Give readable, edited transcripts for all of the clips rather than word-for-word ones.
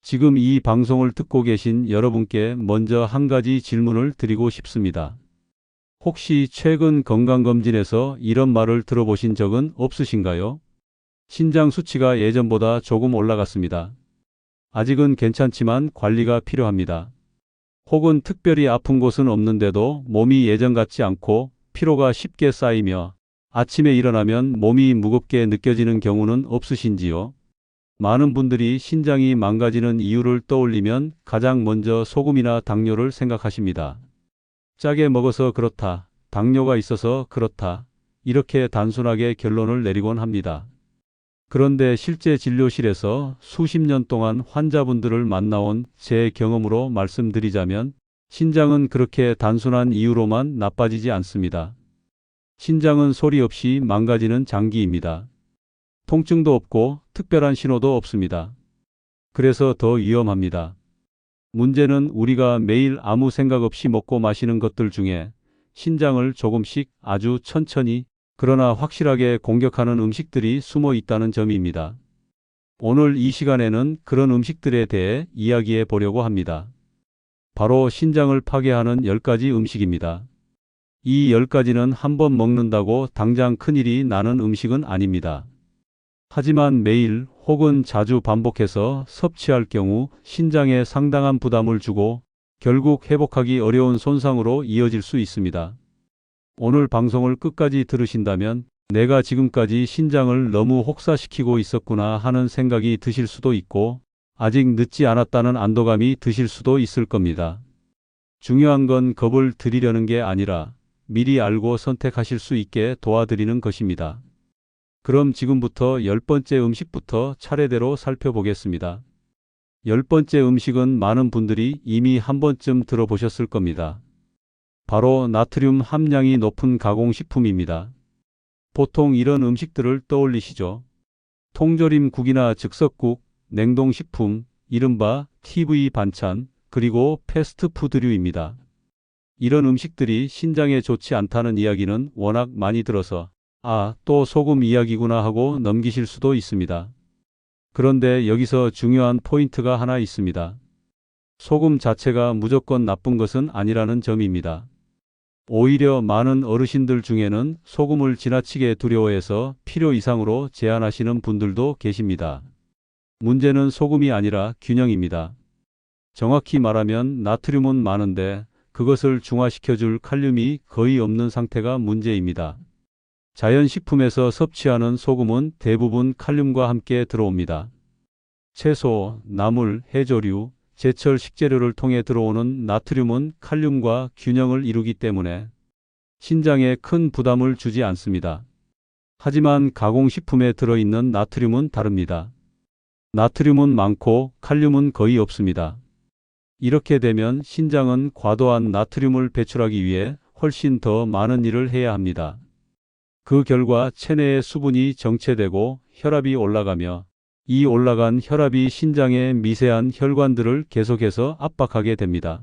지금 이 방송을 듣고 계신 여러분께 먼저 한 가지 질문을 드리고 싶습니다. 혹시 최근 건강검진에서 이런 말을 들어보신 적은 없으신가요? 신장 수치가 예전보다 조금 올라갔습니다. 아직은 괜찮지만 관리가 필요합니다. 혹은 특별히 아픈 곳은 없는데도 몸이 예전 같지 않고 피로가 쉽게 쌓이며 아침에 일어나면 몸이 무겁게 느껴지는 경우는 없으신지요? 많은 분들이 신장이 망가지는 이유를 떠올리면 가장 먼저 소금이나 당뇨를 생각하십니다. 짜게 먹어서 그렇다, 당뇨가 있어서 그렇다, 이렇게 단순하게 결론을 내리곤 합니다. 그런데 실제 진료실에서 수십 년 동안 환자분들을 만나온 제 경험으로 말씀드리자면 신장은 그렇게 단순한 이유로만 나빠지지 않습니다. 신장은 소리 없이 망가지는 장기입니다. 통증도 없고 특별한 신호도 없습니다. 그래서 더 위험합니다. 문제는 우리가 매일 아무 생각 없이 먹고 마시는 것들 중에 신장을 조금씩 아주 천천히 그러나 확실하게 공격하는 음식들이 숨어 있다는 점입니다. 오늘 이 시간에는 그런 음식들에 대해 이야기해 보려고 합니다. 바로 신장을 파괴하는 10가지 음식입니다. 이 10가지는 한 번 먹는다고 당장 큰일이 나는 음식은 아닙니다. 하지만 매일 혹은 자주 반복해서 섭취할 경우 신장에 상당한 부담을 주고 결국 회복하기 어려운 손상으로 이어질 수 있습니다. 오늘 방송을 끝까지 들으신다면 내가 지금까지 신장을 너무 혹사시키고 있었구나 하는 생각이 드실 수도 있고 아직 늦지 않았다는 안도감이 드실 수도 있을 겁니다. 중요한 건 겁을 드리려는 게 아니라 미리 알고 선택하실 수 있게 도와드리는 것입니다. 그럼 지금부터 10번째 음식부터 차례대로 살펴보겠습니다. 10번째 음식은 많은 분들이 이미 한 번쯤 들어보셨을 겁니다. 바로 나트륨 함량이 높은 가공식품입니다. 보통 이런 음식들을 떠올리시죠? 통조림국이나 즉석국, 냉동식품, 이른바 TV 반찬, 그리고 패스트푸드류입니다. 이런 음식들이 신장에 좋지 않다는 이야기는 워낙 많이 들어서 또 소금 이야기구나 하고 넘기실 수도 있습니다. 그런데 여기서 중요한 포인트가 하나 있습니다. 소금 자체가 무조건 나쁜 것은 아니라는 점입니다. 오히려 많은 어르신들 중에는 소금을 지나치게 두려워해서 필요 이상으로 제한하시는 분들도 계십니다. 문제는 소금이 아니라 균형입니다. 정확히 말하면 나트륨은 많은데 그것을 중화시켜줄 칼륨이 거의 없는 상태가 문제입니다. 자연식품에서 섭취하는 소금은 대부분 칼륨과 함께 들어옵니다. 채소, 나물, 해조류, 제철 식재료를 통해 들어오는 나트륨은 칼륨과 균형을 이루기 때문에 신장에 큰 부담을 주지 않습니다. 하지만 가공식품에 들어있는 나트륨은 다릅니다. 나트륨은 많고 칼륨은 거의 없습니다. 이렇게 되면 신장은 과도한 나트륨을 배출하기 위해 훨씬 더 많은 일을 해야 합니다. 그 결과 체내의 수분이 정체되고 혈압이 올라가며 이 올라간 혈압이 신장의 미세한 혈관들을 계속해서 압박하게 됩니다.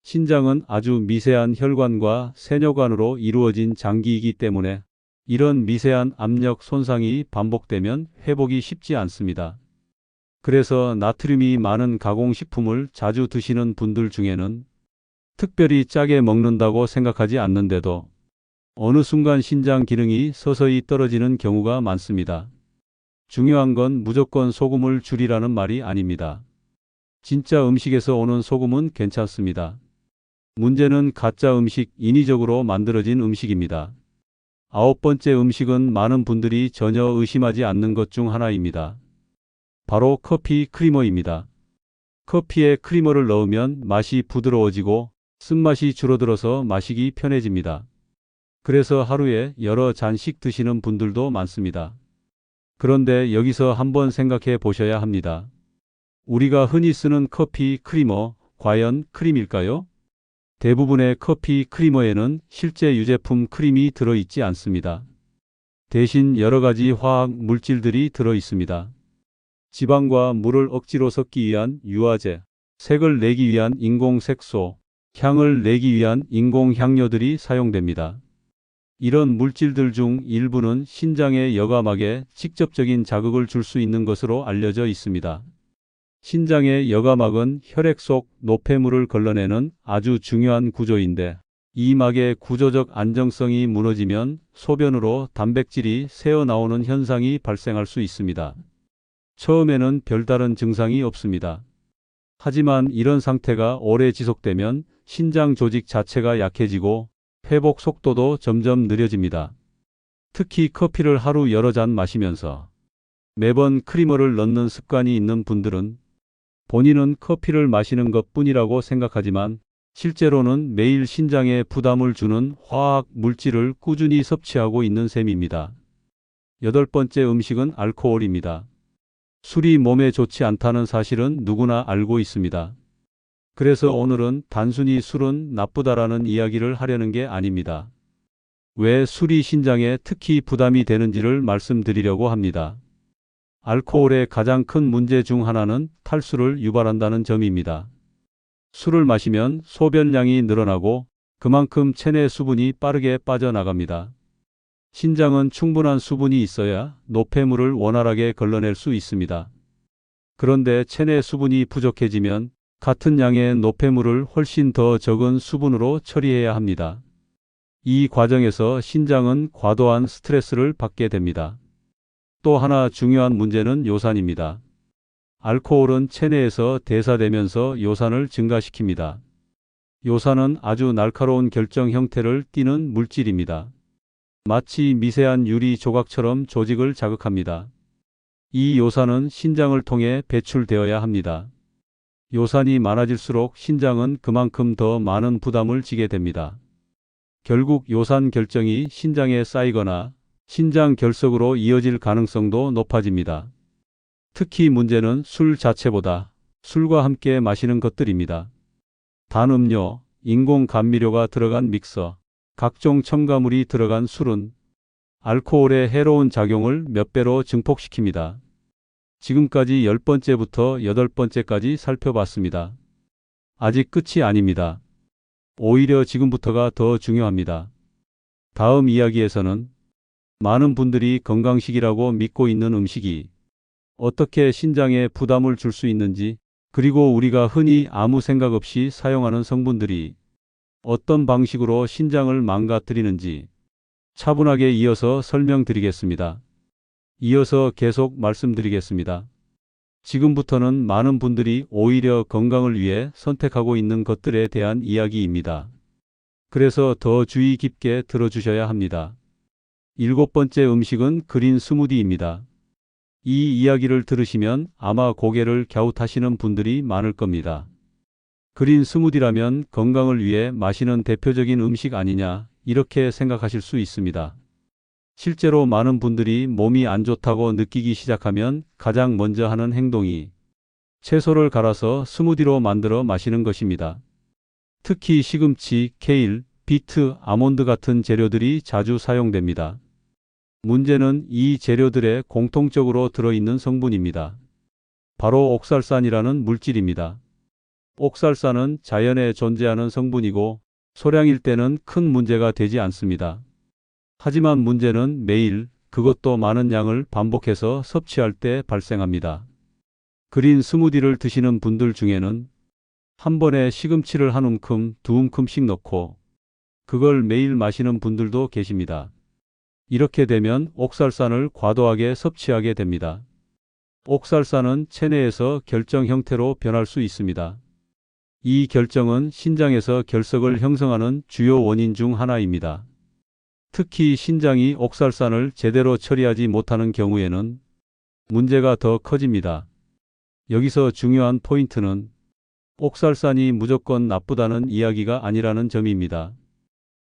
신장은 아주 미세한 혈관과 세뇨관으로 이루어진 장기이기 때문에 이런 미세한 압력 손상이 반복되면 회복이 쉽지 않습니다. 그래서 나트륨이 많은 가공식품을 자주 드시는 분들 중에는 특별히 짜게 먹는다고 생각하지 않는데도 어느 순간 신장 기능이 서서히 떨어지는 경우가 많습니다. 중요한 건 무조건 소금을 줄이라는 말이 아닙니다. 진짜 음식에서 오는 소금은 괜찮습니다. 문제는 가짜 음식, 인위적으로 만들어진 음식입니다. 9번째 음식은 많은 분들이 전혀 의심하지 않는 것 중 하나입니다. 바로 커피 크리머입니다. 커피에 크리머를 넣으면 맛이 부드러워지고 쓴맛이 줄어들어서 마시기 편해집니다. 그래서 하루에 여러 잔씩 드시는 분들도 많습니다. 그런데 여기서 한번 생각해 보셔야 합니다. 우리가 흔히 쓰는 커피 크리머, 과연 크림일까요? 대부분의 커피 크리머에는 실제 유제품 크림이 들어있지 않습니다. 대신 여러 가지 화학 물질들이 들어 있습니다. 지방과 물을 억지로 섞기 위한 유화제, 색을 내기 위한 인공 색소, 향을 내기 위한 인공 향료들이 사용됩니다. 이런 물질들 중 일부는 신장에 여감하게 직접적인 자극을 줄 수 있는 것으로 알려져 있습니다. 신장의 여가막은 혈액 속 노폐물을 걸러내는 아주 중요한 구조인데 이 막의 구조적 안정성이 무너지면 소변으로 단백질이 새어나오는 현상이 발생할 수 있습니다. 처음에는 별다른 증상이 없습니다. 하지만 이런 상태가 오래 지속되면 신장 조직 자체가 약해지고 회복 속도도 점점 느려집니다. 특히 커피를 하루 여러 잔 마시면서 매번 크리머를 넣는 습관이 있는 분들은 본인은 커피를 마시는 것뿐이라고 생각하지만 실제로는 매일 신장에 부담을 주는 화학 물질을 꾸준히 섭취하고 있는 셈입니다. 여덟 번째 음식은 알코올입니다. 술이 몸에 좋지 않다는 사실은 누구나 알고 있습니다. 그래서 오늘은 단순히 술은 나쁘다라는 이야기를 하려는 게 아닙니다. 왜 술이 신장에 특히 부담이 되는지를 말씀드리려고 합니다. 알코올의 가장 큰 문제 중 하나는 탈수를 유발한다는 점입니다. 술을 마시면 소변량이 늘어나고 그만큼 체내 수분이 빠르게 빠져나갑니다. 신장은 충분한 수분이 있어야 노폐물을 원활하게 걸러낼 수 있습니다. 그런데 체내 수분이 부족해지면 같은 양의 노폐물을 훨씬 더 적은 수분으로 처리해야 합니다. 이 과정에서 신장은 과도한 스트레스를 받게 됩니다. 또 하나 중요한 문제는 요산입니다. 알코올은 체내에서 대사되면서 요산을 증가시킵니다. 요산은 아주 날카로운 결정 형태를 띠는 물질입니다. 마치 미세한 유리 조각처럼 조직을 자극합니다. 이 요산은 신장을 통해 배출되어야 합니다. 요산이 많아질수록 신장은 그만큼 더 많은 부담을 지게 됩니다. 결국 요산 결정이 신장에 쌓이거나 신장 결석으로 이어질 가능성도 높아집니다. 특히 문제는 술 자체보다 술과 함께 마시는 것들입니다. 단음료, 인공 감미료가 들어간 믹서, 각종 첨가물이 들어간 술은 알코올의 해로운 작용을 몇 배로 증폭시킵니다. 지금까지 10번째부터 8번째까지 살펴봤습니다. 아직 끝이 아닙니다. 오히려 지금부터가 더 중요합니다. 다음 이야기에서는 많은 분들이 건강식이라고 믿고 있는 음식이 어떻게 신장에 부담을 줄 수 있는지, 그리고 우리가 흔히 아무 생각 없이 사용하는 성분들이 어떤 방식으로 신장을 망가뜨리는지 차분하게 이어서 설명드리겠습니다. 이어서 계속 말씀드리겠습니다. 지금부터는 많은 분들이 오히려 건강을 위해 선택하고 있는 것들에 대한 이야기입니다. 그래서 더 주의 깊게 들어주셔야 합니다. 7번째 음식은 그린 스무디입니다. 이 이야기를 들으시면 아마 고개를 갸웃하시는 분들이 많을 겁니다. 그린 스무디라면 건강을 위해 마시는 대표적인 음식 아니냐, 이렇게 생각하실 수 있습니다. 실제로 많은 분들이 몸이 안 좋다고 느끼기 시작하면 가장 먼저 하는 행동이 채소를 갈아서 스무디로 만들어 마시는 것입니다. 특히 시금치, 케일, 비트, 아몬드 같은 재료들이 자주 사용됩니다. 문제는 이 재료들에 공통적으로 들어있는 성분입니다. 바로 옥살산이라는 물질입니다. 옥살산은 자연에 존재하는 성분이고 소량일 때는 큰 문제가 되지 않습니다. 하지만 문제는 매일, 그것도 많은 양을 반복해서 섭취할 때 발생합니다. 그린 스무디를 드시는 분들 중에는 한 번에 시금치를 한 움큼, 두 움큼씩 넣고 그걸 매일 마시는 분들도 계십니다. 이렇게 되면 옥살산을 과도하게 섭취하게 됩니다. 옥살산은 체내에서 결정 형태로 변할 수 있습니다. 이 결정은 신장에서 결석을 형성하는 주요 원인 중 하나입니다. 특히 신장이 옥살산을 제대로 처리하지 못하는 경우에는 문제가 더 커집니다. 여기서 중요한 포인트는 옥살산이 무조건 나쁘다는 이야기가 아니라는 점입니다.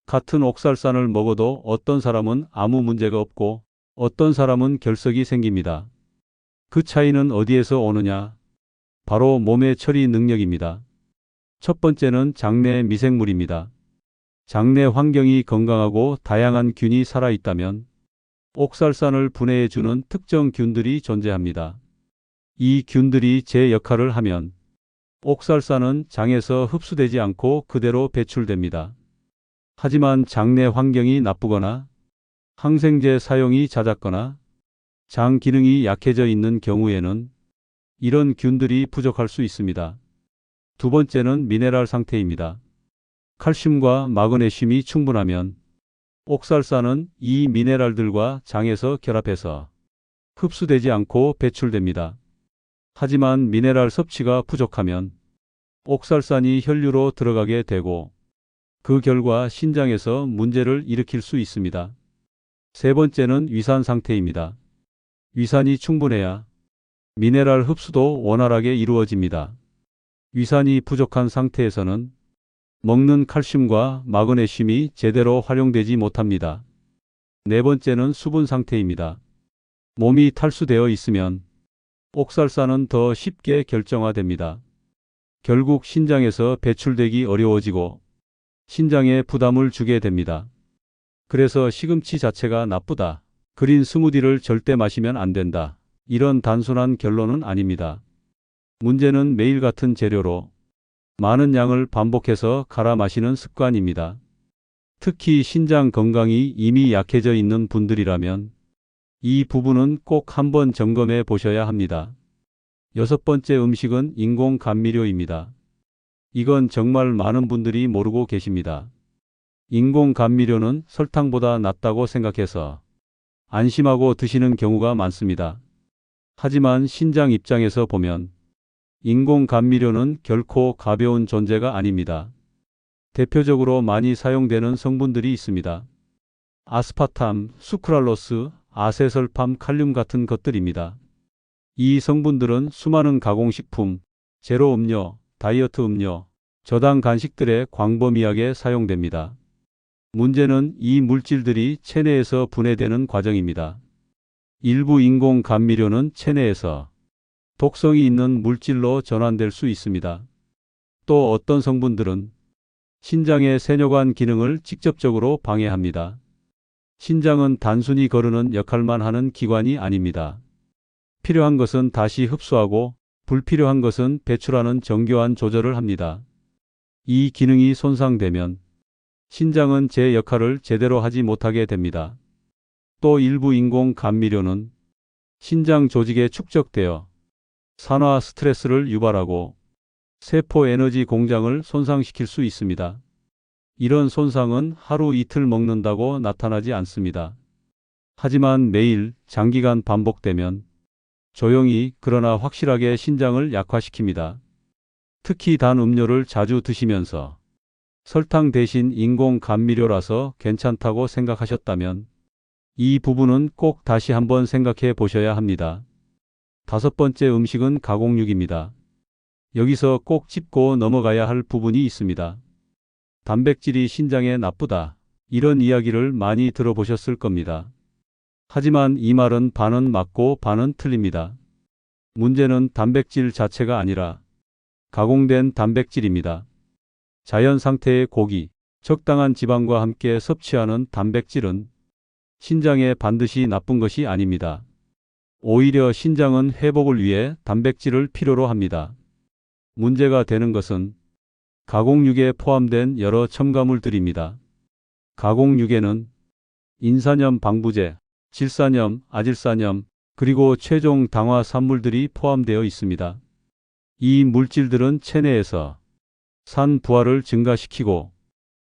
같은 옥살산을 먹어도 어떤 사람은 아무 문제가 없고 어떤 사람은 결석이 생깁니다. 그 차이는 어디에서 오느냐? 바로 몸의 처리 능력입니다. 첫 번째는 장내 미생물입니다. 장내 환경이 건강하고 다양한 균이 살아있다면 옥살산을 분해해주는 특정 균들이 존재합니다. 이 균들이 제 역할을 하면 옥살산은 장에서 흡수되지 않고 그대로 배출됩니다. 하지만 장내 환경이 나쁘거나 항생제 사용이 잦았거나 장 기능이 약해져 있는 경우에는 이런 균들이 부족할 수 있습니다. 두 번째는 미네랄 상태입니다. 칼슘과 마그네슘이 충분하면 옥살산은 이 미네랄들과 장에서 결합해서 흡수되지 않고 배출됩니다. 하지만 미네랄 섭취가 부족하면 옥살산이 혈류로 들어가게 되고 그 결과 신장에서 문제를 일으킬 수 있습니다. 세 번째는 위산 상태입니다. 위산이 충분해야 미네랄 흡수도 원활하게 이루어집니다. 위산이 부족한 상태에서는 먹는 칼슘과 마그네슘이 제대로 활용되지 못합니다. 네 번째는 수분 상태입니다. 몸이 탈수되어 있으면 옥살산은 더 쉽게 결정화됩니다. 결국 신장에서 배출되기 어려워지고 신장에 부담을 주게 됩니다. 그래서 시금치 자체가 나쁘다. 그린 스무디를 절대 마시면 안 된다. 이런 단순한 결론은 아닙니다. 문제는 매일 같은 재료로 많은 양을 반복해서 갈아 마시는 습관입니다. 특히 신장 건강이 이미 약해져 있는 분들이라면 이 부분은 꼭 한번 점검해 보셔야 합니다. 여섯 번째 음식은 인공 감미료입니다. 이건 정말 많은 분들이 모르고 계십니다. 인공 감미료는 설탕보다 낫다고 생각해서 안심하고 드시는 경우가 많습니다. 하지만 신장 입장에서 보면 인공 감미료는 결코 가벼운 존재가 아닙니다. 대표적으로 많이 사용되는 성분들이 있습니다. 아스파탐, 수크랄로스, 아세설팜, 칼륨 같은 것들입니다. 이 성분들은 수많은 가공식품, 제로 음료, 다이어트 음료, 저당 간식들에 광범위하게 사용됩니다. 문제는 이 물질들이 체내에서 분해되는 과정입니다. 일부 인공 감미료는 체내에서 독성이 있는 물질로 전환될 수 있습니다. 또 어떤 성분들은 신장의 세뇨관 기능을 직접적으로 방해합니다. 신장은 단순히 거르는 역할만 하는 기관이 아닙니다. 필요한 것은 다시 흡수하고 불필요한 것은 배출하는 정교한 조절을 합니다. 이 기능이 손상되면 신장은 제 역할을 제대로 하지 못하게 됩니다. 또 일부 인공 감미료는 신장 조직에 축적되어 산화 스트레스를 유발하고 세포 에너지 공장을 손상시킬 수 있습니다. 이런 손상은 하루 이틀 먹는다고 나타나지 않습니다. 하지만 매일 장기간 반복되면 조용히 그러나 확실하게 신장을 약화시킵니다. 특히 단 음료를 자주 드시면서 설탕 대신 인공 감미료라서 괜찮다고 생각하셨다면 이 부분은 꼭 다시 한번 생각해 보셔야 합니다. 다섯 번째 음식은 가공육입니다. 여기서 꼭 짚고 넘어가야 할 부분이 있습니다. 단백질이 신장에 나쁘다. 이런 이야기를 많이 들어보셨을 겁니다. 하지만 이 말은 반은 맞고 반은 틀립니다. 문제는 단백질 자체가 아니라 가공된 단백질입니다. 자연 상태의 고기, 적당한 지방과 함께 섭취하는 단백질은 신장에 반드시 나쁜 것이 아닙니다. 오히려 신장은 회복을 위해 단백질을 필요로 합니다. 문제가 되는 것은 가공육에 포함된 여러 첨가물들입니다. 가공육에는 인산염 방부제, 질산염, 아질산염, 그리고 최종 당화 산물들이 포함되어 있습니다. 이 물질들은 체내에서 산 부하를 증가시키고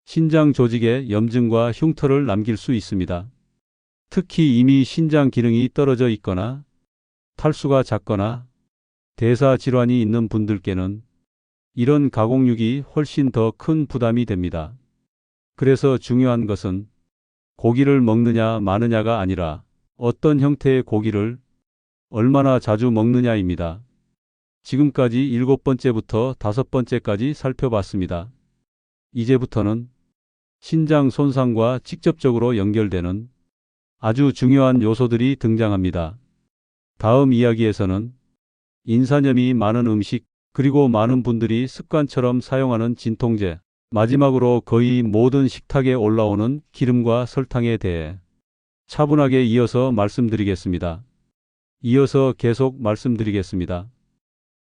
신장 조직에 염증과 흉터를 남길 수 있습니다. 특히 이미 신장 기능이 떨어져 있거나 탈수가 잦거나 대사 질환이 있는 분들께는 이런 가공육이 훨씬 더 큰 부담이 됩니다. 그래서 중요한 것은 고기를 먹느냐 마느냐가 아니라 어떤 형태의 고기를 얼마나 자주 먹느냐입니다. 지금까지 7번째부터 5번째까지 살펴봤습니다. 이제부터는 신장 손상과 직접적으로 연결되는 아주 중요한 요소들이 등장합니다. 다음 이야기에서는 인산염이 많은 음식, 그리고 많은 분들이 습관처럼 사용하는 진통제, 마지막으로 거의 모든 식탁에 올라오는 기름과 설탕에 대해 차분하게 이어서 말씀드리겠습니다. 이어서 계속 말씀드리겠습니다.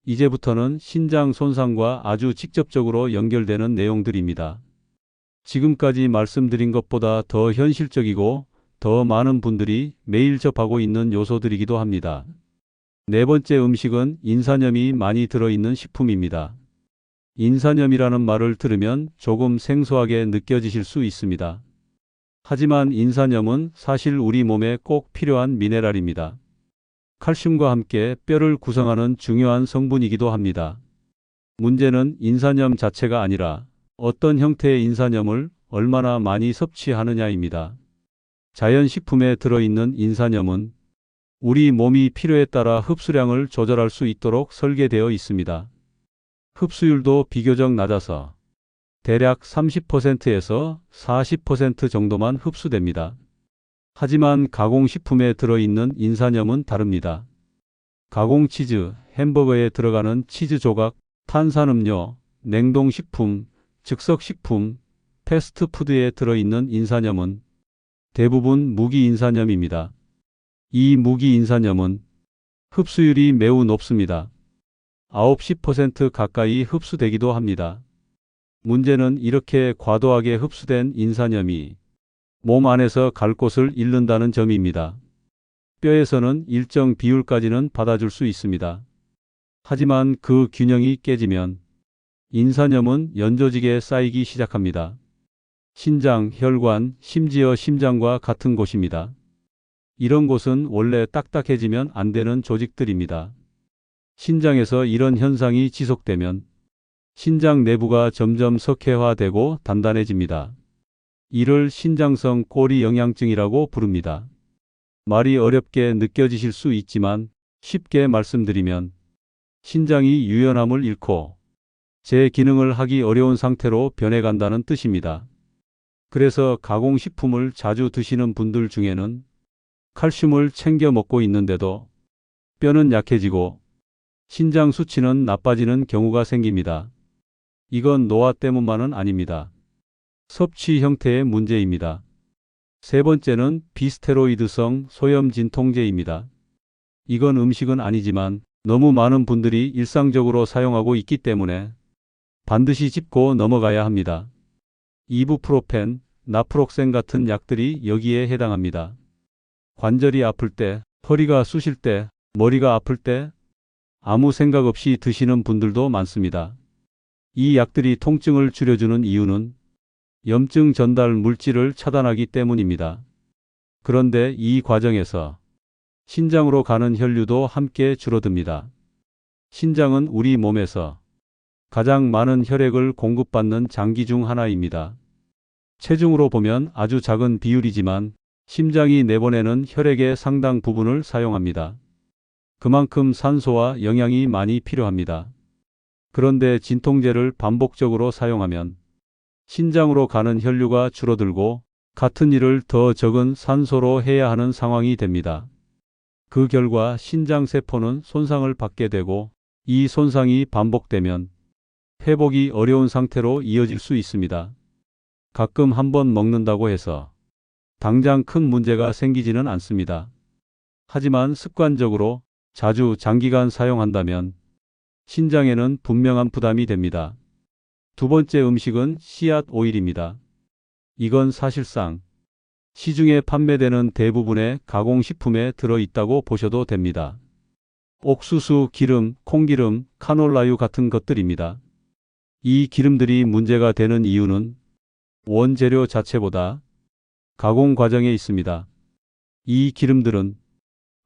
이제부터는 신장 손상과 아주 직접적으로 연결되는 내용들입니다. 지금까지 말씀드린 것보다 더 현실적이고 더 많은 분들이 매일 접하고 있는 요소들이기도 합니다. 네 번째 음식은 인산염이 많이 들어있는 식품입니다. 인산염이라는 말을 들으면 조금 생소하게 느껴지실 수 있습니다. 하지만 인산염은 사실 우리 몸에 꼭 필요한 미네랄입니다. 칼슘과 함께 뼈를 구성하는 중요한 성분이기도 합니다. 문제는 인산염 자체가 아니라 어떤 형태의 인산염을 얼마나 많이 섭취하느냐입니다. 자연식품에 들어있는 인산염은 우리 몸이 필요에 따라 흡수량을 조절할 수 있도록 설계되어 있습니다. 흡수율도 비교적 낮아서 대략 30%에서 40% 정도만 흡수됩니다. 하지만 가공식품에 들어있는 인산염은 다릅니다. 가공치즈, 햄버거에 들어가는 치즈 조각, 탄산음료, 냉동식품, 즉석식품, 패스트푸드에 들어있는 인산염은 대부분 무기인산염입니다. 이 무기인산염은 흡수율이 매우 높습니다. 90% 가까이 흡수되기도 합니다. 문제는 이렇게 과도하게 흡수된 인산염이 몸 안에서 갈 곳을 잃는다는 점입니다. 뼈에서는 일정 비율까지는 받아줄 수 있습니다. 하지만 그 균형이 깨지면 인산염은 연조직에 쌓이기 시작합니다. 신장, 혈관, 심지어 심장과 같은 곳입니다. 이런 곳은 원래 딱딱해지면 안 되는 조직들입니다. 신장에서 이런 현상이 지속되면 신장 내부가 점점 석회화되고 단단해집니다. 이를 신장성 꼬리 영양증이라고 부릅니다. 말이 어렵게 느껴지실 수 있지만 쉽게 말씀드리면 신장이 유연함을 잃고 제 기능을 하기 어려운 상태로 변해간다는 뜻입니다. 그래서 가공식품을 자주 드시는 분들 중에는 칼슘을 챙겨 먹고 있는데도 뼈는 약해지고 신장 수치는 나빠지는 경우가 생깁니다. 이건 노화 때문만은 아닙니다. 섭취 형태의 문제입니다. 세 번째는 비스테로이드성 소염 진통제입니다. 이건 음식은 아니지만 너무 많은 분들이 일상적으로 사용하고 있기 때문에 반드시 짚고 넘어가야 합니다. 이부프로펜, 나프록센 같은 약들이 여기에 해당합니다. 관절이 아플 때, 허리가 쑤실 때, 머리가 아플 때 아무 생각 없이 드시는 분들도 많습니다. 이 약들이 통증을 줄여주는 이유는 염증 전달 물질을 차단하기 때문입니다. 그런데 이 과정에서 신장으로 가는 혈류도 함께 줄어듭니다. 신장은 우리 몸에서 가장 많은 혈액을 공급받는 장기 중 하나입니다. 체중으로 보면 아주 작은 비율이지만 심장이 내보내는 혈액의 상당 부분을 사용합니다. 그만큼 산소와 영양이 많이 필요합니다. 그런데 진통제를 반복적으로 사용하면 신장으로 가는 혈류가 줄어들고 같은 일을 더 적은 산소로 해야 하는 상황이 됩니다. 그 결과 신장 세포는 손상을 받게 되고 이 손상이 반복되면 회복이 어려운 상태로 이어질 수 있습니다. 가끔 한번 먹는다고 해서 당장 큰 문제가 생기지는 않습니다. 하지만 습관적으로 자주 장기간 사용한다면 신장에는 분명한 부담이 됩니다. 두 번째 음식은 씨앗 오일입니다. 이건 사실상 시중에 판매되는 대부분의 가공식품에 들어있다고 보셔도 됩니다. 옥수수 기름, 콩기름, 카놀라유 같은 것들입니다. 이 기름들이 문제가 되는 이유는 원재료 자체보다 가공 과정에 있습니다. 이 기름들은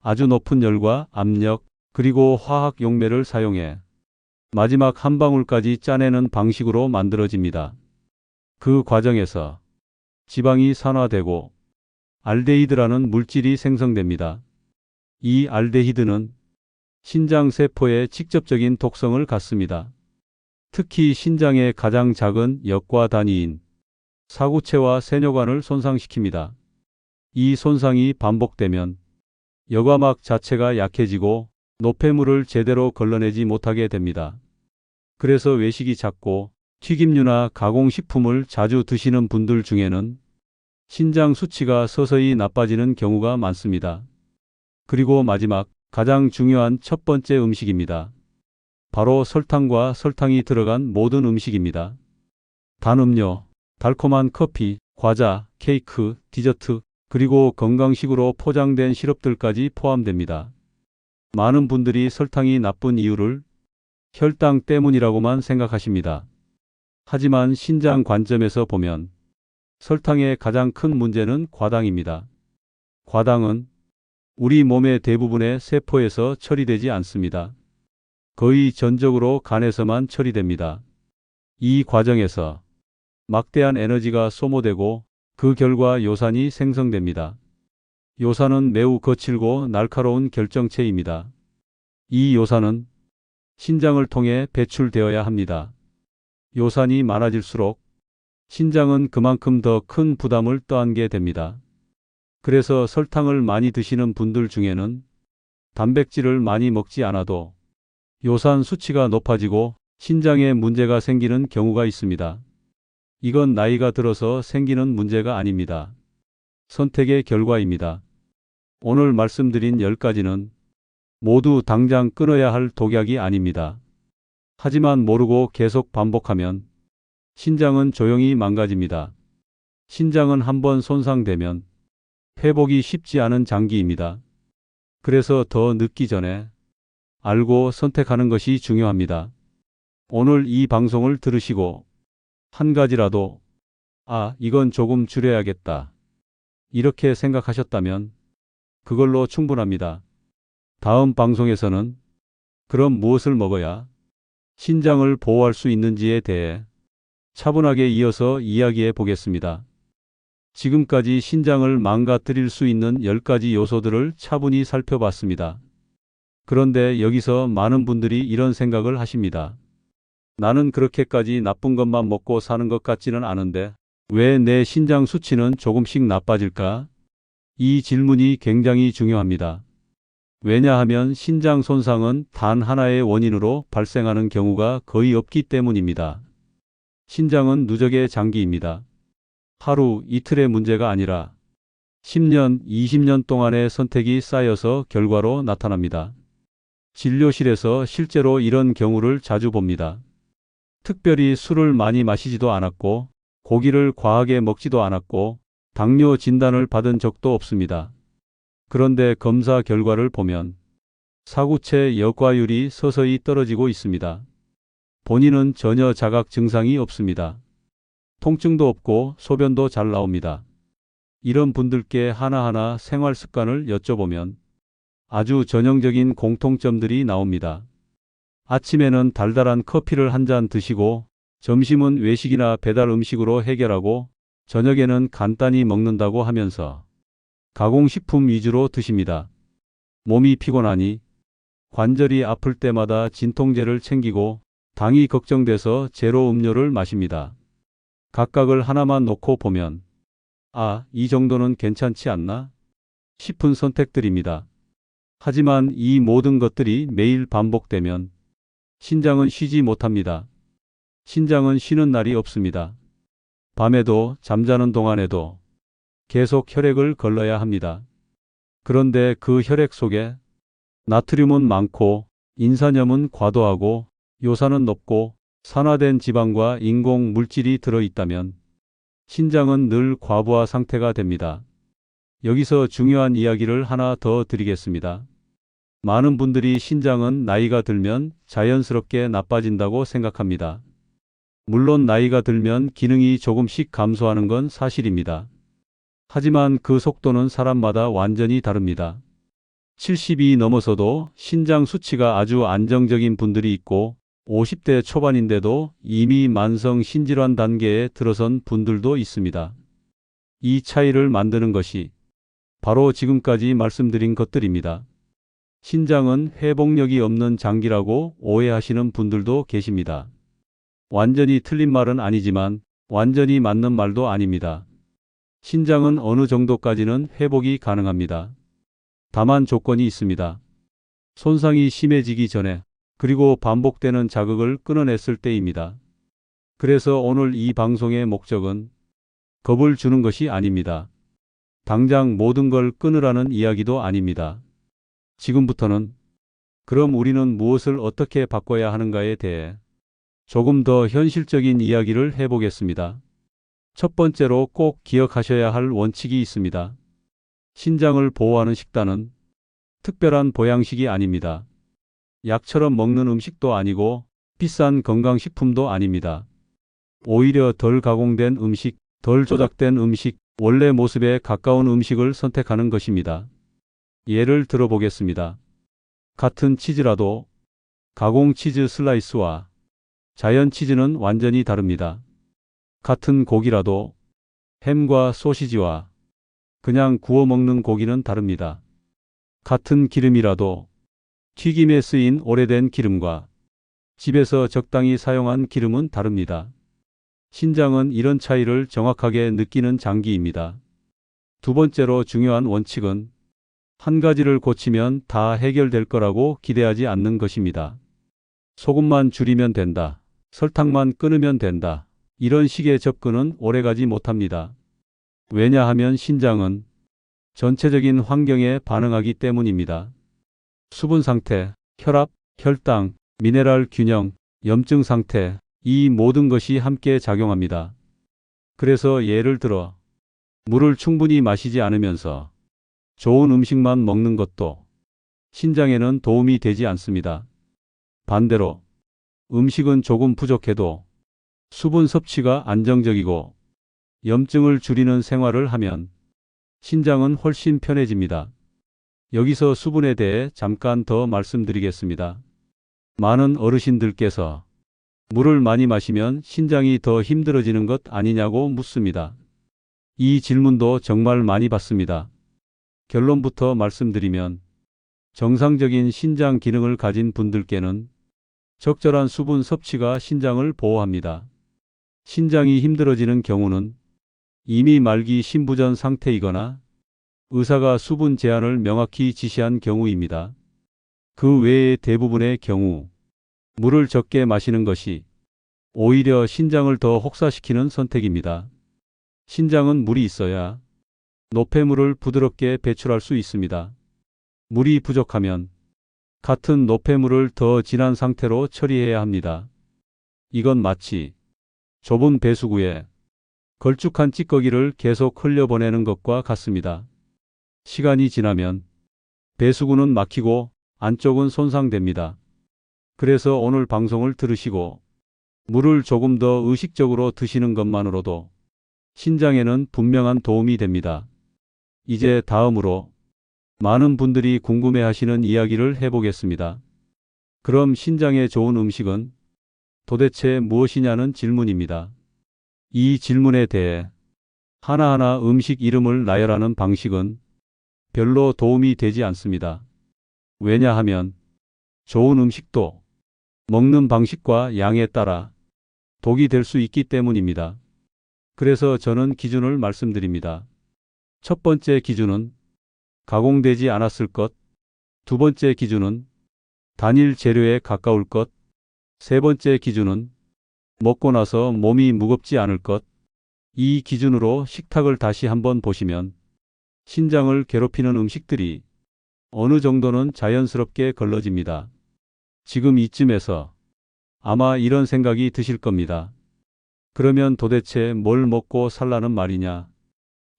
아주 높은 열과 압력 그리고 화학 용매를 사용해 마지막 한 방울까지 짜내는 방식으로 만들어집니다. 그 과정에서 지방이 산화되고 알데히드라는 물질이 생성됩니다. 이 알데히드는 신장 세포에 직접적인 독성을 갖습니다. 특히 신장의 가장 작은 역과 단위인 사구체와 세뇨관을 손상시킵니다. 이 손상이 반복되면 여과막 자체가 약해지고 노폐물을 제대로 걸러내지 못하게 됩니다. 그래서 외식이 잦고 튀김류나 가공식품을 자주 드시는 분들 중에는 신장 수치가 서서히 나빠지는 경우가 많습니다. 그리고 마지막 가장 중요한 첫 번째 음식입니다. 바로 설탕과 설탕이 들어간 모든 음식입니다. 단 음료, 달콤한 커피, 과자, 케이크, 디저트, 그리고 건강식으로 포장된 시럽들까지 포함됩니다. 많은 분들이 설탕이 나쁜 이유를 혈당 때문이라고만 생각하십니다. 하지만 신장 관점에서 보면 설탕의 가장 큰 문제는 과당입니다. 과당은 우리 몸의 대부분의 세포에서 처리되지 않습니다. 거의 전적으로 간에서만 처리됩니다. 이 과정에서 막대한 에너지가 소모되고 그 결과 요산이 생성됩니다. 요산은 매우 거칠고 날카로운 결정체입니다. 이 요산은 신장을 통해 배출되어야 합니다. 요산이 많아질수록 신장은 그만큼 더 큰 부담을 떠안게 됩니다. 그래서 설탕을 많이 드시는 분들 중에는 단백질을 많이 먹지 않아도 요산 수치가 높아지고 신장에 문제가 생기는 경우가 있습니다. 이건 나이가 들어서 생기는 문제가 아닙니다. 선택의 결과입니다. 오늘 말씀드린 10가지는 모두 당장 끊어야 할 독약이 아닙니다. 하지만 모르고 계속 반복하면 신장은 조용히 망가집니다. 신장은 한번 손상되면 회복이 쉽지 않은 장기입니다. 그래서 더 늦기 전에 알고 선택하는 것이 중요합니다. 오늘 이 방송을 들으시고 한 가지라도 이건 조금 줄여야겠다. 이렇게 생각하셨다면 그걸로 충분합니다. 다음 방송에서는 그럼 무엇을 먹어야 신장을 보호할 수 있는지에 대해 차분하게 이어서 이야기해 보겠습니다. 지금까지 신장을 망가뜨릴 수 있는 10가지 요소들을 차분히 살펴봤습니다. 그런데 여기서 많은 분들이 이런 생각을 하십니다. 나는 그렇게까지 나쁜 것만 먹고 사는 것 같지는 않은데 왜 내 신장 수치는 조금씩 나빠질까? 이 질문이 굉장히 중요합니다. 왜냐하면 신장 손상은 단 하나의 원인으로 발생하는 경우가 거의 없기 때문입니다. 신장은 누적의 장기입니다. 하루, 이틀의 문제가 아니라 10년, 20년 동안의 선택이 쌓여서 결과로 나타납니다. 진료실에서 실제로 이런 경우를 자주 봅니다. 특별히 술을 많이 마시지도 않았고 고기를 과하게 먹지도 않았고 당뇨 진단을 받은 적도 없습니다. 그런데 검사 결과를 보면 사구체 역과율이 서서히 떨어지고 있습니다. 본인은 전혀 자각 증상이 없습니다. 통증도 없고 소변도 잘 나옵니다. 이런 분들께 하나하나 생활 습관을 여쭤보면 아주 전형적인 공통점들이 나옵니다. 아침에는 달달한 커피를 한 잔 드시고 점심은 외식이나 배달 음식으로 해결하고 저녁에는 간단히 먹는다고 하면서 가공식품 위주로 드십니다. 몸이 피곤하니 관절이 아플 때마다 진통제를 챙기고 당이 걱정돼서 제로 음료를 마십니다. 각각을 하나만 놓고 보면 이 정도는 괜찮지 않나? 싶은 선택들입니다. 하지만 이 모든 것들이 매일 반복되면 신장은 쉬지 못합니다. 신장은 쉬는 날이 없습니다. 밤에도 잠자는 동안에도 계속 혈액을 걸러야 합니다. 그런데 그 혈액 속에 나트륨은 많고 인산염은 과도하고 요산은 높고 산화된 지방과 인공 물질이 들어있다면 신장은 늘 과부하 상태가 됩니다. 여기서 중요한 이야기를 하나 더 드리겠습니다. 많은 분들이 신장은 나이가 들면 자연스럽게 나빠진다고 생각합니다. 물론 나이가 들면 기능이 조금씩 감소하는 건 사실입니다. 하지만 그 속도는 사람마다 완전히 다릅니다. 70이 넘어서도 신장 수치가 아주 안정적인 분들이 있고 50대 초반인데도 이미 만성 신질환 단계에 들어선 분들도 있습니다. 이 차이를 만드는 것이 바로 지금까지 말씀드린 것들입니다. 신장은 회복력이 없는 장기라고 오해하시는 분들도 계십니다. 완전히 틀린 말은 아니지만 완전히 맞는 말도 아닙니다. 신장은 어느 정도까지는 회복이 가능합니다. 다만 조건이 있습니다. 손상이 심해지기 전에 그리고 반복되는 자극을 끊어냈을 때입니다. 그래서 오늘 이 방송의 목적은 겁을 주는 것이 아닙니다. 당장 모든 걸 끊으라는 이야기도 아닙니다. 지금부터는 그럼 우리는 무엇을 어떻게 바꿔야 하는가에 대해 조금 더 현실적인 이야기를 해보겠습니다. 첫 번째로 꼭 기억하셔야 할 원칙이 있습니다. 신장을 보호하는 식단은 특별한 보양식이 아닙니다. 약처럼 먹는 음식도 아니고 비싼 건강식품도 아닙니다. 오히려 덜 가공된 음식, 덜 조작된 음식, 원래 모습에 가까운 음식을 선택하는 것입니다. 예를 들어 보겠습니다. 같은 치즈라도 가공 치즈 슬라이스와 자연 치즈는 완전히 다릅니다. 같은 고기라도 햄과 소시지와 그냥 구워 먹는 고기는 다릅니다. 같은 기름이라도 튀김에 쓰인 오래된 기름과 집에서 적당히 사용한 기름은 다릅니다. 신장은 이런 차이를 정확하게 느끼는 장기입니다. 두 번째로 중요한 원칙은 한 가지를 고치면 다 해결될 거라고 기대하지 않는 것입니다. 소금만 줄이면 된다. 설탕만 끊으면 된다. 이런 식의 접근은 오래가지 못합니다. 왜냐하면 신장은 전체적인 환경에 반응하기 때문입니다. 수분 상태, 혈압, 혈당, 미네랄 균형, 염증 상태, 이 모든 것이 함께 작용합니다. 그래서 예를 들어 물을 충분히 마시지 않으면서 좋은 음식만 먹는 것도 신장에는 도움이 되지 않습니다. 반대로 음식은 조금 부족해도 수분 섭취가 안정적이고 염증을 줄이는 생활을 하면 신장은 훨씬 편해집니다. 여기서 수분에 대해 잠깐 더 말씀드리겠습니다. 많은 어르신들께서 물을 많이 마시면 신장이 더 힘들어지는 것 아니냐고 묻습니다. 이 질문도 정말 많이 받습니다. 결론부터 말씀드리면 정상적인 신장 기능을 가진 분들께는 적절한 수분 섭취가 신장을 보호합니다. 신장이 힘들어지는 경우는 이미 말기 신부전 상태이거나 의사가 수분 제한을 명확히 지시한 경우입니다. 그 외의 대부분의 경우 물을 적게 마시는 것이 오히려 신장을 더 혹사시키는 선택입니다. 신장은 물이 있어야 노폐물을 부드럽게 배출할 수 있습니다. 물이 부족하면 같은 노폐물을 더 진한 상태로 처리해야 합니다. 이건 마치 좁은 배수구에 걸쭉한 찌꺼기를 계속 흘려보내는 것과 같습니다. 시간이 지나면 배수구는 막히고 안쪽은 손상됩니다. 그래서 오늘 방송을 들으시고 물을 조금 더 의식적으로 드시는 것만으로도 신장에는 분명한 도움이 됩니다. 이제 다음으로 많은 분들이 궁금해하시는 이야기를 해보겠습니다. 그럼 신장에 좋은 음식은 도대체 무엇이냐는 질문입니다. 이 질문에 대해 하나하나 음식 이름을 나열하는 방식은 별로 도움이 되지 않습니다. 왜냐하면 좋은 음식도 먹는 방식과 양에 따라 독이 될 수 있기 때문입니다. 그래서 저는 기준을 말씀드립니다. 첫 번째 기준은 가공되지 않았을 것, 두 번째 기준은 단일 재료에 가까울 것, 세 번째 기준은 먹고 나서 몸이 무겁지 않을 것. 이 기준으로 식탁을 다시 한번 보시면 신장을 괴롭히는 음식들이 어느 정도는 자연스럽게 걸러집니다. 지금 이쯤에서 아마 이런 생각이 드실 겁니다. 그러면 도대체 뭘 먹고 살라는 말이냐?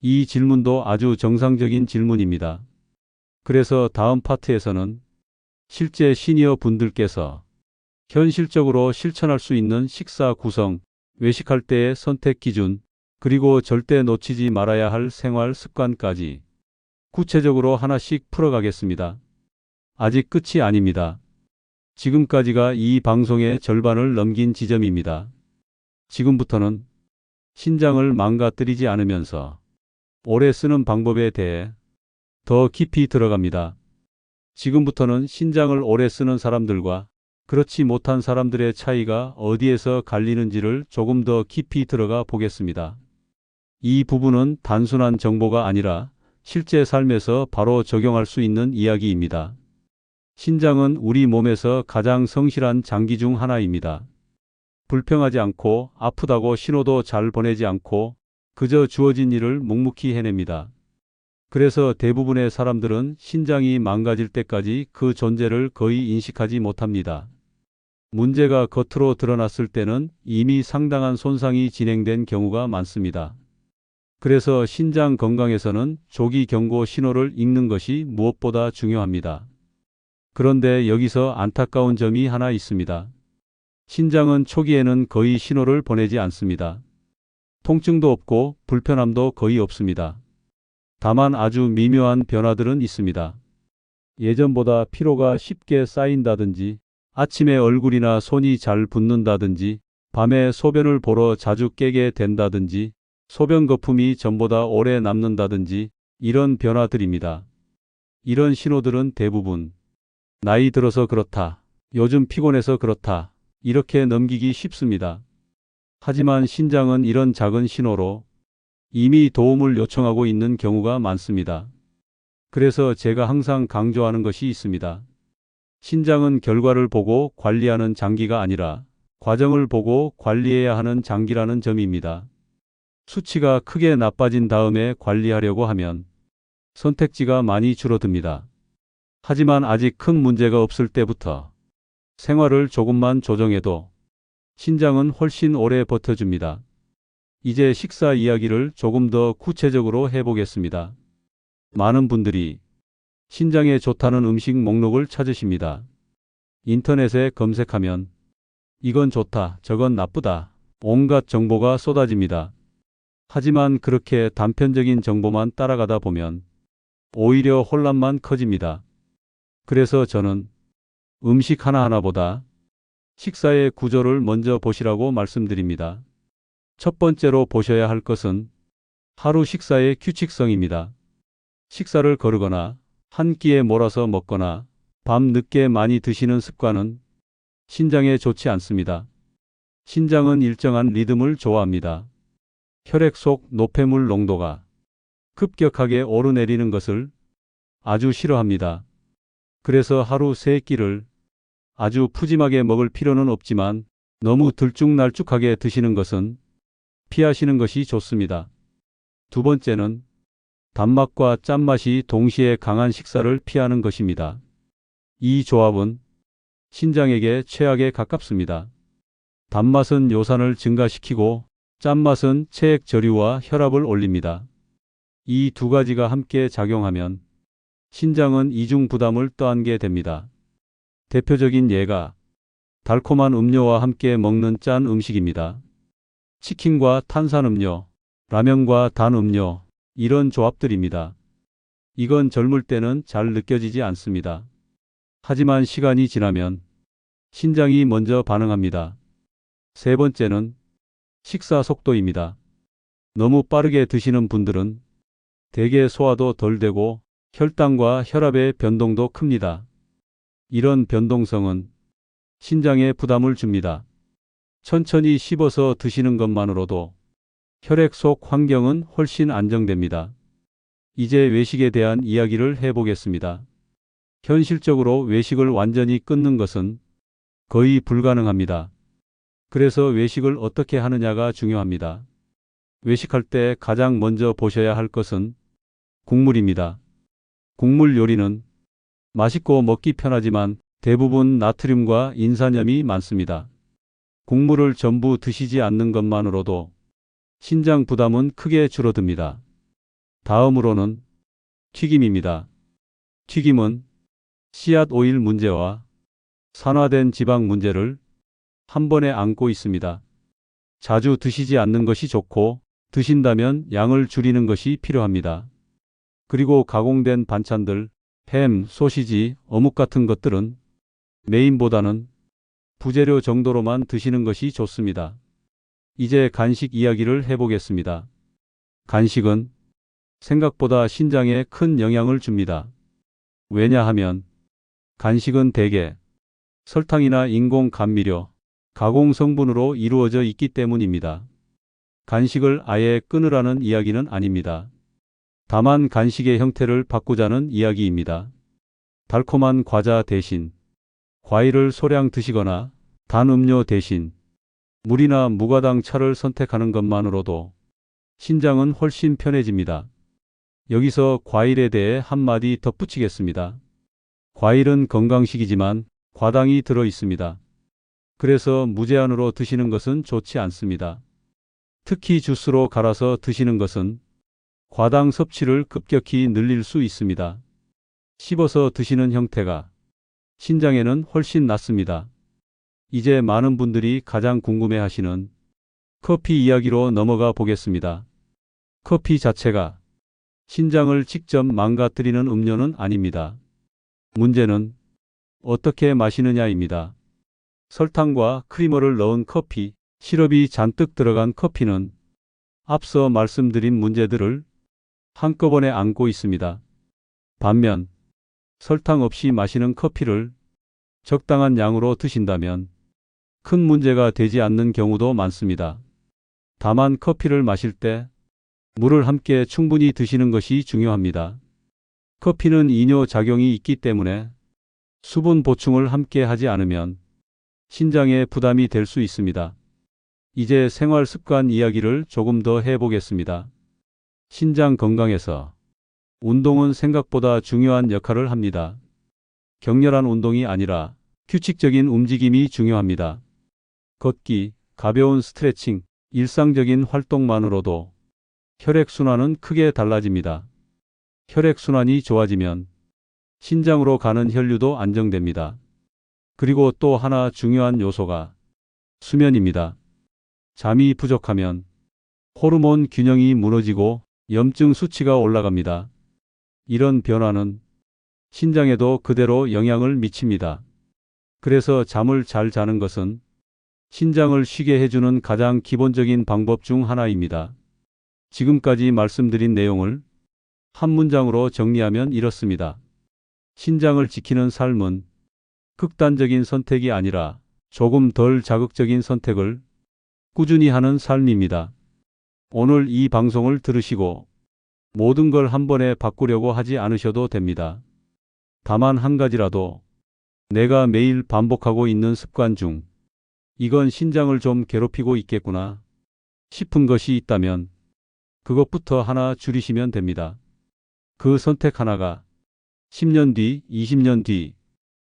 이 질문도 아주 정상적인 질문입니다. 그래서 다음 파트에서는 실제 시니어 분들께서 현실적으로 실천할 수 있는 식사 구성, 외식할 때의 선택 기준, 그리고 절대 놓치지 말아야 할 생활 습관까지 구체적으로 하나씩 풀어가겠습니다. 아직 끝이 아닙니다. 지금까지가 이 방송의 절반을 넘긴 지점입니다. 지금부터는 신장을 망가뜨리지 않으면서 오래 쓰는 방법에 대해 더 깊이 들어갑니다. 지금부터는 신장을 오래 쓰는 사람들과 그렇지 못한 사람들의 차이가 어디에서 갈리는지를 조금 더 깊이 들어가 보겠습니다. 이 부분은 단순한 정보가 아니라 실제 삶에서 바로 적용할 수 있는 이야기입니다. 신장은 우리 몸에서 가장 성실한 장기 중 하나입니다. 불평하지 않고 아프다고 신호도 잘 보내지 않고 그저 주어진 일을 묵묵히 해냅니다. 그래서 대부분의 사람들은 신장이 망가질 때까지 그 존재를 거의 인식하지 못합니다. 문제가 겉으로 드러났을 때는 이미 상당한 손상이 진행된 경우가 많습니다. 그래서 신장 건강에서는 조기 경고 신호를 읽는 것이 무엇보다 중요합니다. 그런데 여기서 안타까운 점이 하나 있습니다. 신장은 초기에는 거의 신호를 보내지 않습니다. 통증도 없고 불편함도 거의 없습니다. 다만 아주 미묘한 변화들은 있습니다. 예전보다 피로가 쉽게 쌓인다든지, 아침에 얼굴이나 손이 잘 붓는다든지, 밤에 소변을 보러 자주 깨게 된다든지, 소변 거품이 전보다 오래 남는다든지, 이런 변화들입니다. 이런 신호들은 대부분 나이 들어서 그렇다, 요즘 피곤해서 그렇다, 이렇게 넘기기 쉽습니다. 하지만 신장은 이런 작은 신호로 이미 도움을 요청하고 있는 경우가 많습니다. 그래서 제가 항상 강조하는 것이 있습니다. 신장은 결과를 보고 관리하는 장기가 아니라 과정을 보고 관리해야 하는 장기라는 점입니다. 수치가 크게 나빠진 다음에 관리하려고 하면 선택지가 많이 줄어듭니다. 하지만 아직 큰 문제가 없을 때부터 생활을 조금만 조정해도 신장은 훨씬 오래 버텨줍니다. 이제 식사 이야기를 조금 더 구체적으로 해보겠습니다. 많은 분들이 신장에 좋다는 음식 목록을 찾으십니다. 인터넷에 검색하면 이건 좋다, 저건 나쁘다, 온갖 정보가 쏟아집니다. 하지만 그렇게 단편적인 정보만 따라가다 보면 오히려 혼란만 커집니다. 그래서 저는 음식 하나하나보다 식사의 구조를 먼저 보시라고 말씀드립니다. 첫 번째로 보셔야 할 것은 하루 식사의 규칙성입니다. 식사를 거르거나 한 끼에 몰아서 먹거나 밤 늦게 많이 드시는 습관은 신장에 좋지 않습니다. 신장은 일정한 리듬을 좋아합니다. 혈액 속 노폐물 농도가 급격하게 오르내리는 것을 아주 싫어합니다. 그래서 하루 3끼를 아주 푸짐하게 먹을 필요는 없지만 너무 들쭉날쭉하게 드시는 것은 피하시는 것이 좋습니다. 두 번째는 단맛과 짠맛이 동시에 강한 식사를 피하는 것입니다. 이 조합은 신장에게 최악에 가깝습니다. 단맛은 요산을 증가시키고 짠맛은 체액 저류와 혈압을 올립니다. 이 두 가지가 함께 작용하면 신장은 이중 부담을 떠안게 됩니다. 대표적인 예가 달콤한 음료와 함께 먹는 짠 음식입니다. 치킨과 탄산음료, 라면과 단 음료, 이런 조합들입니다. 이건 젊을 때는 잘 느껴지지 않습니다. 하지만 시간이 지나면 신장이 먼저 반응합니다. 세 번째는 식사 속도입니다. 너무 빠르게 드시는 분들은 대개 소화도 덜 되고 혈당과 혈압의 변동도 큽니다. 이런 변동성은 신장에 부담을 줍니다. 천천히 씹어서 드시는 것만으로도 혈액 속 환경은 훨씬 안정됩니다. 이제 외식에 대한 이야기를 해보겠습니다. 현실적으로 외식을 완전히 끊는 것은 거의 불가능합니다. 그래서 외식을 어떻게 하느냐가 중요합니다. 외식할 때 가장 먼저 보셔야 할 것은 국물입니다. 국물 요리는 맛있고 먹기 편하지만 대부분 나트륨과 인산염이 많습니다. 국물을 전부 드시지 않는 것만으로도 신장 부담은 크게 줄어듭니다. 다음으로는 튀김입니다. 튀김은 씨앗 오일 문제와 산화된 지방 문제를 한 번에 안고 있습니다. 자주 드시지 않는 것이 좋고 드신다면 양을 줄이는 것이 필요합니다. 그리고 가공된 반찬들, 햄, 소시지, 어묵 같은 것들은 메인보다는 부재료 정도로만 드시는 것이 좋습니다. 이제 간식 이야기를 해보겠습니다. 간식은 생각보다 신장에 큰 영향을 줍니다. 왜냐하면 간식은 대개 설탕이나 인공 감미료, 가공 성분으로 이루어져 있기 때문입니다. 간식을 아예 끊으라는 이야기는 아닙니다. 다만 간식의 형태를 바꾸자는 이야기입니다. 달콤한 과자 대신 과일을 소량 드시거나 단 음료 대신 물이나 무가당 차를 선택하는 것만으로도 신장은 훨씬 편해집니다. 여기서 과일에 대해 한마디 덧붙이겠습니다. 과일은 건강식이지만 과당이 들어 있습니다. 그래서 무제한으로 드시는 것은 좋지 않습니다. 특히 주스로 갈아서 드시는 것은 과당 섭취를 급격히 늘릴 수 있습니다. 씹어서 드시는 형태가 신장에는 훨씬 낫습니다. 이제 많은 분들이 가장 궁금해하시는 커피 이야기로 넘어가 보겠습니다. 커피 자체가 신장을 직접 망가뜨리는 음료는 아닙니다. 문제는 어떻게 마시느냐입니다. 설탕과 크리머를 넣은 커피, 시럽이 잔뜩 들어간 커피는 앞서 말씀드린 문제들을 한꺼번에 안고 있습니다. 반면 설탕 없이 마시는 커피를 적당한 양으로 드신다면 큰 문제가 되지 않는 경우도 많습니다. 다만 커피를 마실 때 물을 함께 충분히 드시는 것이 중요합니다. 커피는 이뇨 작용이 있기 때문에 수분 보충을 함께 하지 않으면 신장에 부담이 될 수 있습니다. 이제 생활 습관 이야기를 조금 더 해보겠습니다. 신장 건강에서 운동은 생각보다 중요한 역할을 합니다. 격렬한 운동이 아니라 규칙적인 움직임이 중요합니다. 걷기, 가벼운 스트레칭, 일상적인 활동만으로도 혈액순환은 크게 달라집니다. 혈액순환이 좋아지면 신장으로 가는 혈류도 안정됩니다. 그리고 또 하나 중요한 요소가 수면입니다. 잠이 부족하면 호르몬 균형이 무너지고 염증 수치가 올라갑니다. 이런 변화는 신장에도 그대로 영향을 미칩니다. 그래서 잠을 잘 자는 것은 신장을 쉬게 해주는 가장 기본적인 방법 중 하나입니다. 지금까지 말씀드린 내용을 한 문장으로 정리하면 이렇습니다. 신장을 지키는 삶은 극단적인 선택이 아니라 조금 덜 자극적인 선택을 꾸준히 하는 삶입니다. 오늘 이 방송을 들으시고 모든 걸 한 번에 바꾸려고 하지 않으셔도 됩니다. 다만 한 가지라도 내가 매일 반복하고 있는 습관 중 이건 신장을 좀 괴롭히고 있겠구나 싶은 것이 있다면 그것부터 하나 줄이시면 됩니다. 그 선택 하나가 10년 뒤, 20년 뒤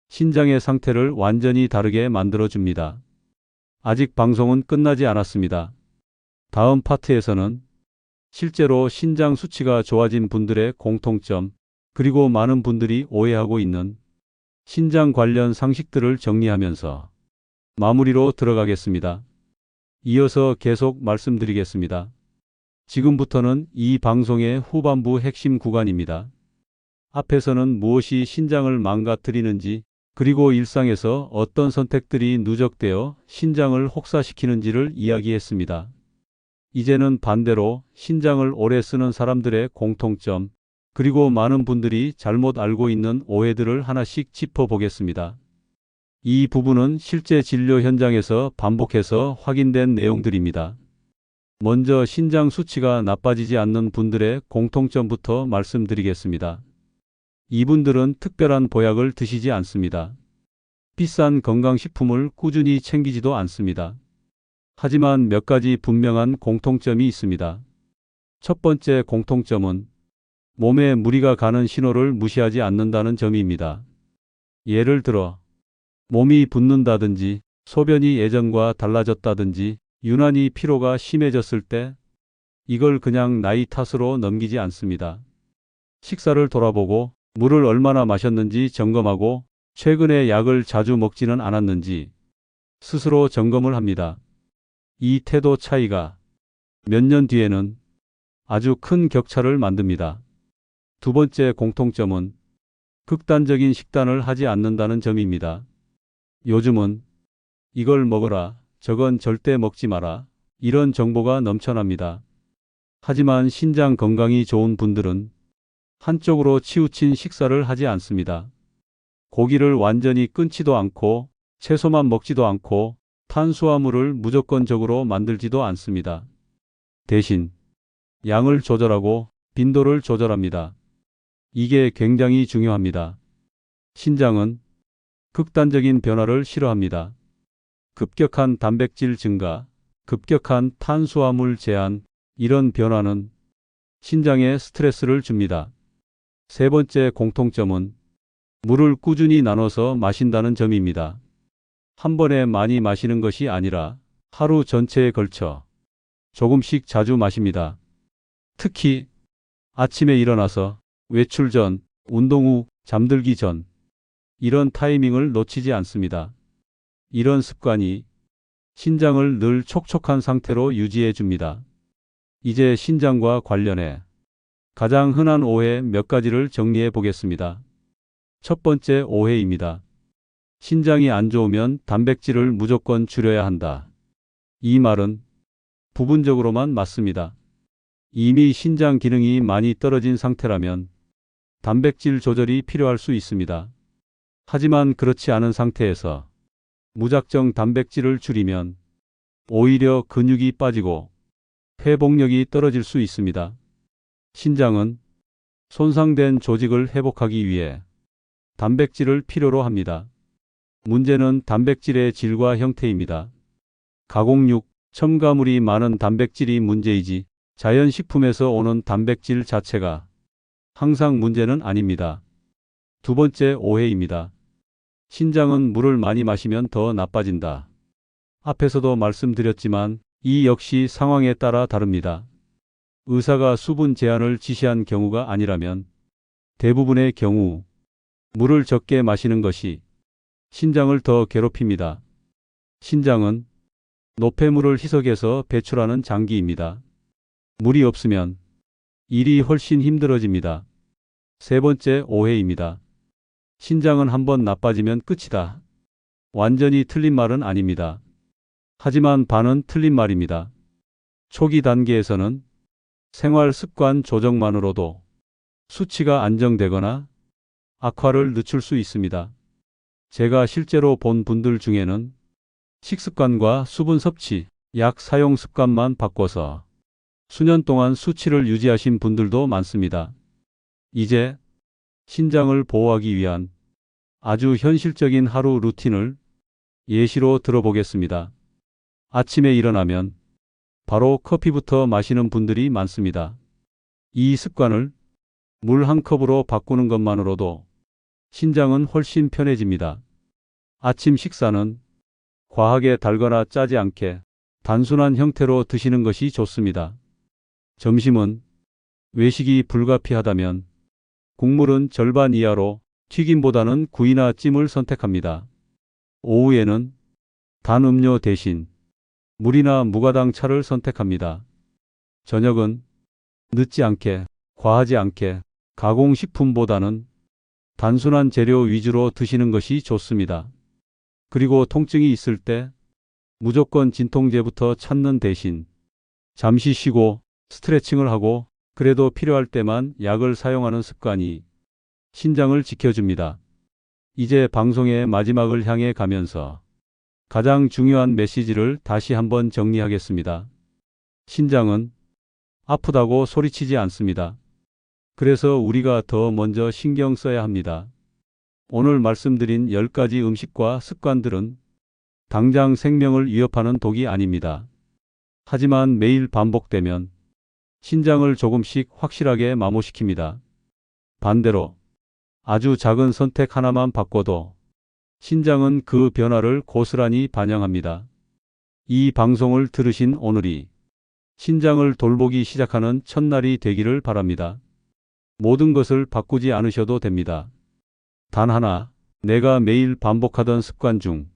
신장의 상태를 완전히 다르게 만들어줍니다. 아직 방송은 끝나지 않았습니다. 다음 파트에서는 실제로 신장 수치가 좋아진 분들의 공통점, 그리고 많은 분들이 오해하고 있는 신장 관련 상식들을 정리하면서 마무리로 들어가겠습니다. 이어서 계속 말씀드리겠습니다. 지금부터는 이 방송의 후반부 핵심 구간입니다. 앞에서는 무엇이 신장을 망가뜨리는지, 그리고 일상에서 어떤 선택들이 누적되어 신장을 혹사시키는지를 이야기했습니다. 이제는 반대로 신장을 오래 쓰는 사람들의 공통점, 그리고 많은 분들이 잘못 알고 있는 오해들을 하나씩 짚어보겠습니다. 이 부분은 실제 진료 현장에서 반복해서 확인된 내용들입니다. 먼저 신장 수치가 나빠지지 않는 분들의 공통점부터 말씀드리겠습니다. 이분들은 특별한 보약을 드시지 않습니다. 비싼 건강식품을 꾸준히 챙기지도 않습니다. 하지만 몇 가지 분명한 공통점이 있습니다. 첫 번째 공통점은 몸에 무리가 가는 신호를 무시하지 않는다는 점입니다. 예를 들어 몸이 붓는다든지 소변이 예전과 달라졌다든지 유난히 피로가 심해졌을 때 이걸 그냥 나이 탓으로 넘기지 않습니다. 식사를 돌아보고 물을 얼마나 마셨는지 점검하고 최근에 약을 자주 먹지는 않았는지 스스로 점검을 합니다. 이 태도 차이가 몇 년 뒤에는 아주 큰 격차를 만듭니다. 두 번째 공통점은 극단적인 식단을 하지 않는다는 점입니다. 요즘은 이걸 먹어라, 저건 절대 먹지 마라, 이런 정보가 넘쳐납니다. 하지만 신장 건강이 좋은 분들은 한쪽으로 치우친 식사를 하지 않습니다. 고기를 완전히 끊지도 않고 채소만 먹지도 않고 탄수화물을 무조건적으로 만들지도 않습니다. 대신 양을 조절하고 빈도를 조절합니다. 이게 굉장히 중요합니다. 신장은 극단적인 변화를 싫어합니다. 급격한 단백질 증가, 급격한 탄수화물 제한, 이런 변화는 신장에 스트레스를 줍니다. 세 번째 공통점은 물을 꾸준히 나눠서 마신다는 점입니다. 한 번에 많이 마시는 것이 아니라 하루 전체에 걸쳐 조금씩 자주 마십니다. 특히 아침에 일어나서, 외출 전, 운동 후, 잠들기 전, 이런 타이밍을 놓치지 않습니다. 이런 습관이 신장을 늘 촉촉한 상태로 유지해 줍니다. 이제 신장과 관련해 가장 흔한 오해 몇 가지를 정리해 보겠습니다. 첫 번째 오해입니다. 신장이 안 좋으면 단백질을 무조건 줄여야 한다. 이 말은 부분적으로만 맞습니다. 이미 신장 기능이 많이 떨어진 상태라면 단백질 조절이 필요할 수 있습니다. 하지만 그렇지 않은 상태에서 무작정 단백질을 줄이면 오히려 근육이 빠지고 회복력이 떨어질 수 있습니다. 신장은 손상된 조직을 회복하기 위해 단백질을 필요로 합니다. 문제는 단백질의 질과 형태입니다. 가공육, 첨가물이 많은 단백질이 문제이지 자연식품에서 오는 단백질 자체가 항상 문제는 아닙니다. 두 번째 오해입니다. 신장은 물을 많이 마시면 더 나빠진다. 앞에서도 말씀드렸지만 이 역시 상황에 따라 다릅니다. 의사가 수분 제한을 지시한 경우가 아니라면 대부분의 경우 물을 적게 마시는 것이 신장을 더 괴롭힙니다. 신장은 노폐물을 희석해서 배출하는 장기입니다. 물이 없으면 일이 훨씬 힘들어집니다. 세 번째 오해입니다. 신장은 한번 나빠지면 끝이다. 완전히 틀린 말은 아닙니다. 하지만 반은 틀린 말입니다. 초기 단계에서는 생활 습관 조정만으로도 수치가 안정되거나 악화를 늦출 수 있습니다. 제가 실제로 본 분들 중에는 식습관과 수분 섭취, 약 사용 습관만 바꿔서 수년 동안 수치를 유지하신 분들도 많습니다. 이제 신장을 보호하기 위한 아주 현실적인 하루 루틴을 예시로 들어보겠습니다. 아침에 일어나면 바로 커피부터 마시는 분들이 많습니다. 이 습관을 물 한 컵으로 바꾸는 것만으로도 신장은 훨씬 편해집니다. 아침 식사는 과하게 달거나 짜지 않게 단순한 형태로 드시는 것이 좋습니다. 점심은 외식이 불가피하다면 국물은 절반 이하로 튀김보다는 구이나 찜을 선택합니다. 오후에는 단 음료 대신 물이나 무가당 차를 선택합니다. 저녁은 늦지 않게, 과하지 않게 가공식품보다는 단순한 재료 위주로 드시는 것이 좋습니다. 그리고 통증이 있을 때 무조건 진통제부터 찾는 대신 잠시 쉬고 스트레칭을 하고 그래도 필요할 때만 약을 사용하는 습관이 신장을 지켜줍니다. 이제 방송의 마지막을 향해 가면서 가장 중요한 메시지를 다시 한번 정리하겠습니다. 신장은 아프다고 소리치지 않습니다. 그래서 우리가 더 먼저 신경 써야 합니다. 오늘 말씀드린 10가지 음식과 습관들은 당장 생명을 위협하는 독이 아닙니다. 하지만 매일 반복되면 신장을 조금씩 확실하게 마모시킵니다. 반대로 아주 작은 선택 하나만 바꿔도 신장은 그 변화를 고스란히 반영합니다. 이 방송을 들으신 오늘이 신장을 돌보기 시작하는 첫날이 되기를 바랍니다. 모든 것을 바꾸지 않으셔도 됩니다. 단 하나, 내가 매일 반복하던 습관 중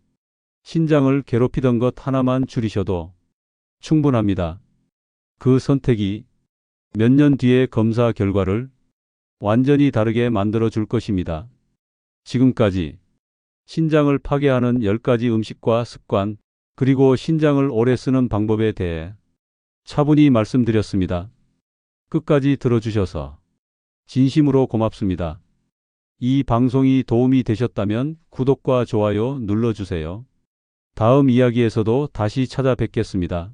신장을 괴롭히던 것 하나만 줄이셔도 충분합니다. 그 선택이 몇 년 뒤의 검사 결과를 완전히 다르게 만들어 줄 것입니다. 지금까지 신장을 파괴하는 10가지 음식과 습관, 그리고 신장을 오래 쓰는 방법에 대해 차분히 말씀드렸습니다. 끝까지 들어주셔서 진심으로 고맙습니다. 이 방송이 도움이 되셨다면 구독과 좋아요 눌러주세요. 다음 이야기에서도 다시 찾아뵙겠습니다.